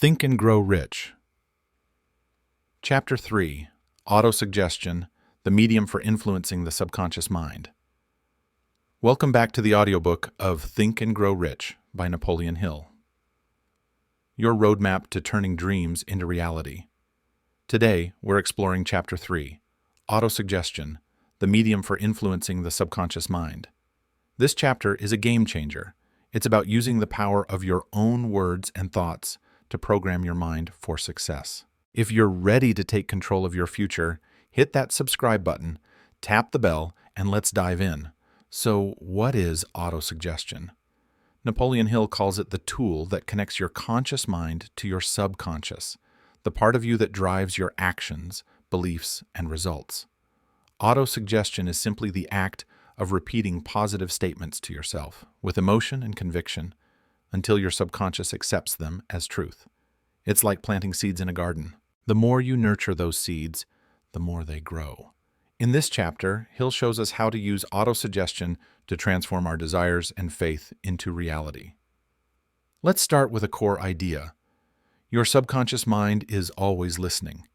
Think and Grow Rich. Chapter 3. Autosuggestion, the medium for influencing the subconscious mind. Welcome back to the audiobook of Think and Grow Rich by Napoleon Hill. Your roadmap to turning dreams into reality. Today, we're exploring Chapter 3, Autosuggestion, the medium for influencing the subconscious mind. This chapter is a game changer. It's about using the power of your own words and thoughts to program your mind for success. If you're ready to take control of your future, hit that subscribe button, tap the bell, and let's dive in. So, what is autosuggestion? Napoleon Hill calls it the tool that connects your conscious mind to your subconscious, the part of you that drives your actions, beliefs, and results. Autosuggestion is simply the act of repeating positive statements to yourself with emotion and conviction until your subconscious accepts them as truth. It's like planting seeds in a garden. The more you nurture those seeds, the more they grow. In this chapter, Hill shows us how to use autosuggestion to transform our desires and faith into reality. Let's start with a core idea. Your subconscious mind is always listening.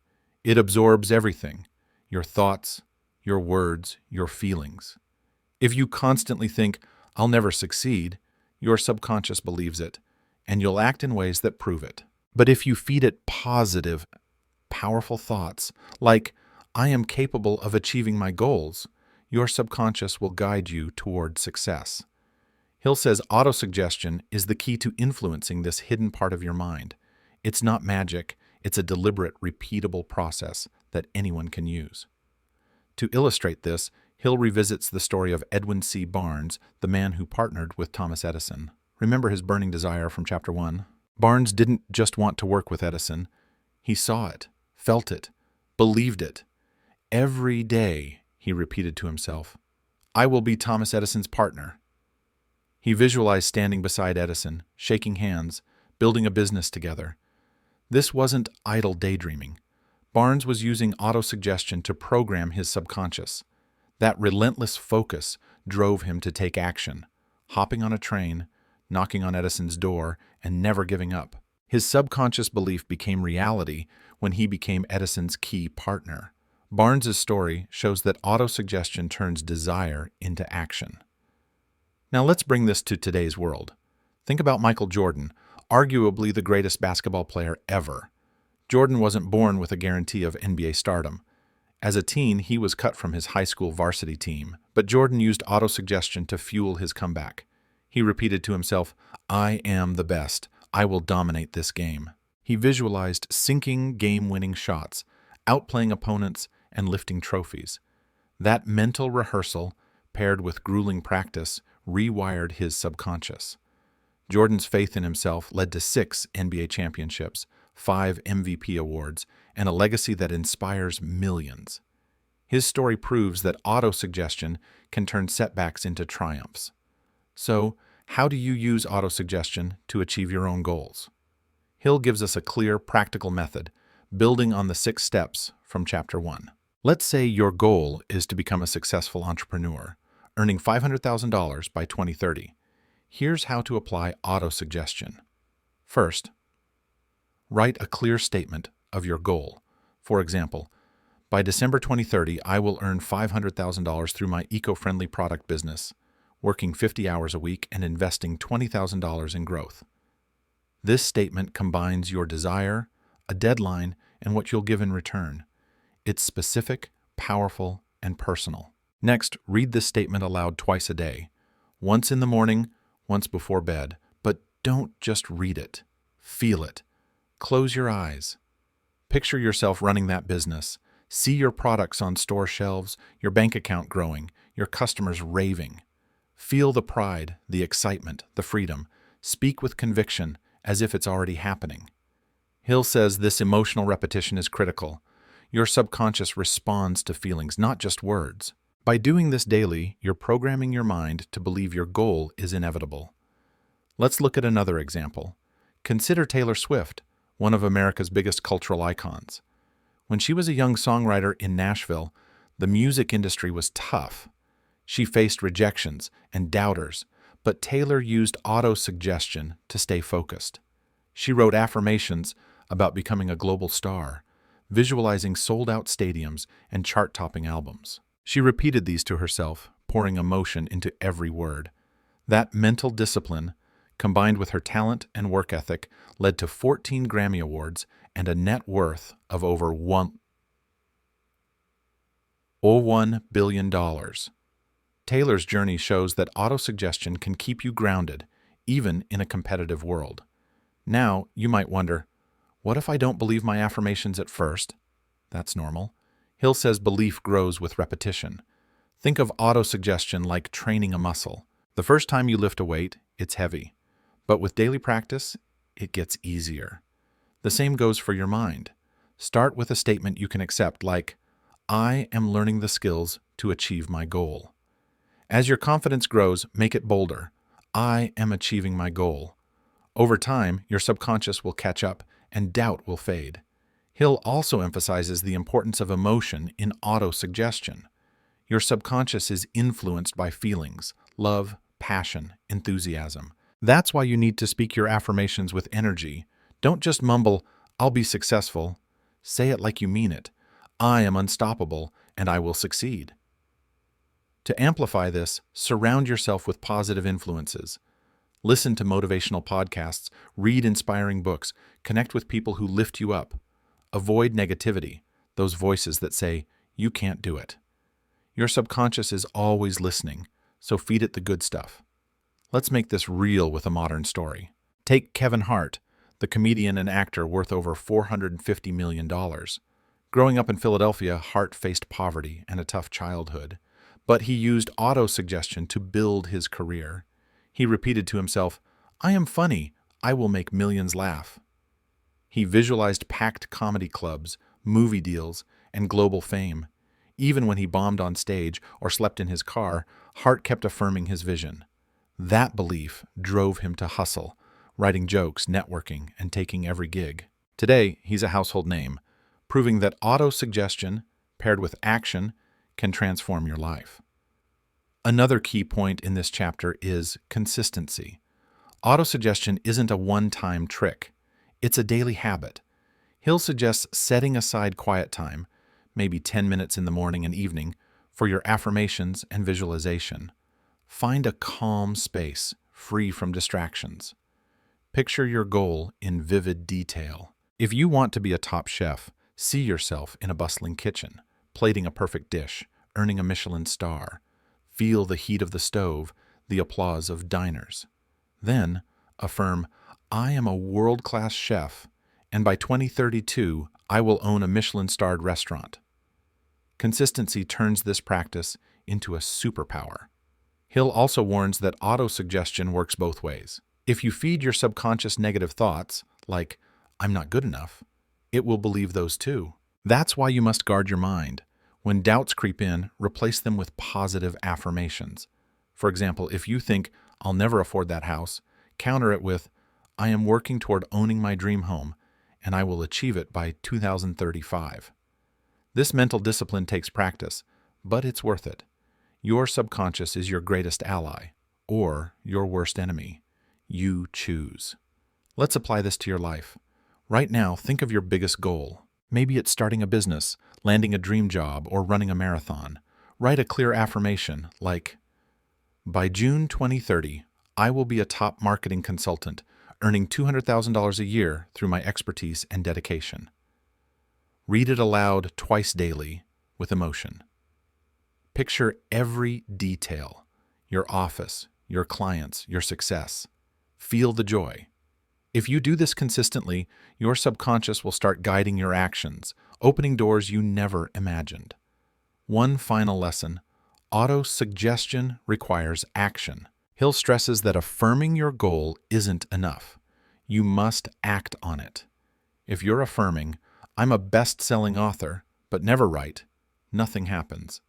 It absorbs everything: your thoughts, your words, your feelings. If you constantly think, "I'll never succeed," your subconscious believes it, and you'll act in ways that prove it. But if you feed it positive, powerful thoughts, like, "I am capable of achieving my goals," your subconscious will guide you toward success. Hill says autosuggestion is the key to influencing this hidden part of your mind. It's not magic, it's a deliberate, repeatable process that anyone can use. To illustrate this, Hill revisits the story of Edwin C. Barnes, the man who partnered with Thomas Edison. Remember his burning desire from Chapter 1? Barnes didn't just want to work with Edison. He saw it, felt it, believed it. Every day, he repeated to himself, "I will be Thomas Edison's partner." He visualized standing beside Edison, shaking hands, building a business together. This wasn't idle daydreaming. Barnes was using autosuggestion to program his subconscious. That relentless focus drove him to take action, hopping on a train, knocking on Edison's door, and never giving up. His subconscious belief became reality when he became Edison's key partner. Barnes's story shows that autosuggestion turns desire into action. Now let's bring this to today's world. Think about Michael Jordan, arguably the greatest basketball player ever. Jordan wasn't born with a guarantee of NBA stardom. As a teen, he was cut from his high school varsity team, but Jordan used autosuggestion to fuel his comeback. He repeated to himself, "I am the best. I will dominate this game." He visualized sinking game-winning shots, outplaying opponents, and lifting trophies. That mental rehearsal, paired with grueling practice, rewired his subconscious. Jordan's faith in himself led to 6 NBA championships, 5 MVP awards, and a legacy that inspires millions. His story proves that autosuggestion can turn setbacks into triumphs. So, how do you use autosuggestion to achieve your own goals? Hill gives us a clear, practical method, building on the 6 steps from Chapter 1. Let's say your goal is to become a successful entrepreneur, earning $500,000 by 2030. Here's how to apply autosuggestion. First, write a clear statement of your goal. For example, by December 2030, I will earn $500,000 through my eco-friendly product business, working 50 hours a week and investing $20,000 in growth. This statement combines your desire, a deadline, and what you'll give in return. It's specific, powerful, and personal. Next, read this statement aloud twice a day, once in the morning, once before bed, but don't just read it. Feel it. Close your eyes. Picture yourself running that business. See your products on store shelves, your bank account growing, your customers raving. Feel the pride, the excitement, the freedom. Speak with conviction, as if it's already happening. Hill says this emotional repetition is critical. Your subconscious responds to feelings, not just words. By doing this daily, you're programming your mind to believe your goal is inevitable. Let's look at another example. Consider Taylor Swift, one of America's biggest cultural icons. When she was a young songwriter in Nashville, the music industry was tough. She faced rejections and doubters, but Taylor used autosuggestion to stay focused. She wrote affirmations about becoming a global star, visualizing sold-out stadiums and chart-topping albums. She repeated these to herself, pouring emotion into every word. That mental discipline, combined with her talent and work ethic, led to 14 Grammy Awards and a net worth of over $1 billion. Taylor's journey shows that autosuggestion can keep you grounded, even in a competitive world. Now, you might wonder, what if I don't believe my affirmations at first? That's normal. Hill says belief grows with repetition. Think of autosuggestion like training a muscle. The first time you lift a weight, it's heavy. But with daily practice, it gets easier. The same goes for your mind. Start with a statement you can accept like, I am learning the skills to achieve my goal. As your confidence grows, make it bolder. I am achieving my goal. Over time, your subconscious will catch up and doubt will fade. Hill also emphasizes the importance of emotion in autosuggestion. Your subconscious is influenced by feelings, love, passion, enthusiasm. That's why you need to speak your affirmations with energy. Don't just mumble, I'll be successful. Say it like you mean it. I am unstoppable and I will succeed. To amplify this, surround yourself with positive influences. Listen to motivational podcasts, read inspiring books, connect with people who lift you up. Avoid negativity, those voices that say, you can't do it. Your subconscious is always listening, so feed it the good stuff. Let's make this real with a modern story. Take Kevin Hart, the comedian and actor worth over $450 million. Growing up in Philadelphia, Hart faced poverty and a tough childhood, but he used autosuggestion to build his career. He repeated to himself, I am funny, I will make millions laugh. He visualized packed comedy clubs, movie deals, and global fame. Even when he bombed on stage or slept in his car, Hart kept affirming his vision. That belief drove him to hustle, writing jokes, networking, and taking every gig. Today, he's a household name, proving that autosuggestion, paired with action, can transform your life. Another key point in this chapter is consistency. Autosuggestion isn't a one-time trick. It's a daily habit. Hill suggests setting aside quiet time, maybe 10 minutes in the morning and evening, for your affirmations and visualization. Find a calm space, free from distractions. Picture your goal in vivid detail. If you want to be a top chef, see yourself in a bustling kitchen, plating a perfect dish, earning a Michelin star. Feel the heat of the stove, the applause of diners. Then affirm, I am a world-class chef, and by 2032, I will own a Michelin-starred restaurant. Consistency turns this practice into a superpower. Hill also warns that autosuggestion works both ways. If you feed your subconscious negative thoughts, like, I'm not good enough, it will believe those too. That's why you must guard your mind. When doubts creep in, replace them with positive affirmations. For example, if you think, I'll never afford that house, counter it with, I am working toward owning my dream home, and I will achieve it by 2035. This mental discipline takes practice, but it's worth it. Your subconscious is your greatest ally, or your worst enemy. You choose. Let's apply this to your life. Right now, think of your biggest goal. Maybe it's starting a business, landing a dream job, or running a marathon. Write a clear affirmation like, by June 2030, I will be a top marketing consultant, earning $200,000 a year through my expertise and dedication. Read it aloud twice daily with emotion. Picture every detail, your office, your clients, your success. Feel the joy. If you do this consistently, your subconscious will start guiding your actions, opening doors you never imagined. One final lesson: autosuggestion requires action. Hill stresses that affirming your goal isn't enough. You must act on it. If you're affirming, I'm a best-selling author, but never write, nothing happens.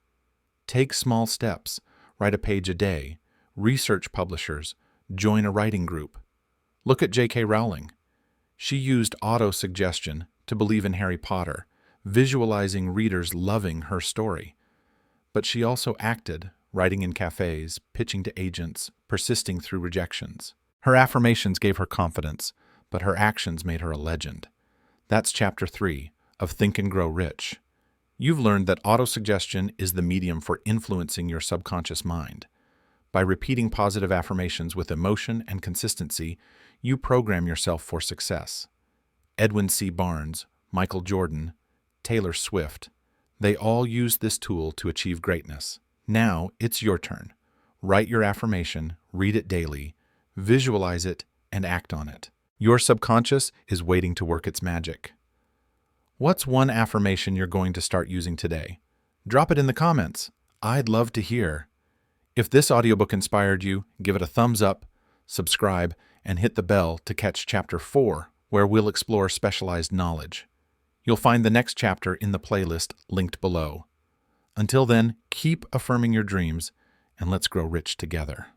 Take small steps, write a page a day, research publishers, join a writing group. Look at J.K. Rowling. She used autosuggestion to believe in Harry Potter, visualizing readers loving her story. But she also acted, writing in cafes, pitching to agents, persisting through rejections. Her affirmations gave her confidence, but her actions made her a legend. That's Chapter 3 of Think and Grow Rich. You've learned that autosuggestion is the medium for influencing your subconscious mind. By repeating positive affirmations with emotion and consistency, you program yourself for success. Edwin C. Barnes, Michael Jordan, Taylor Swift, they all used this tool to achieve greatness. Now it's your turn. Write your affirmation, read it daily, visualize it, and act on it. Your subconscious is waiting to work its magic. What's one affirmation you're going to start using today? Drop it in the comments. I'd love to hear. If this audiobook inspired you, give it a thumbs up, subscribe, and hit the bell to catch Chapter 4, where we'll explore specialized knowledge. You'll find the next chapter in the playlist linked below. Until then, keep affirming your dreams, and let's grow rich together.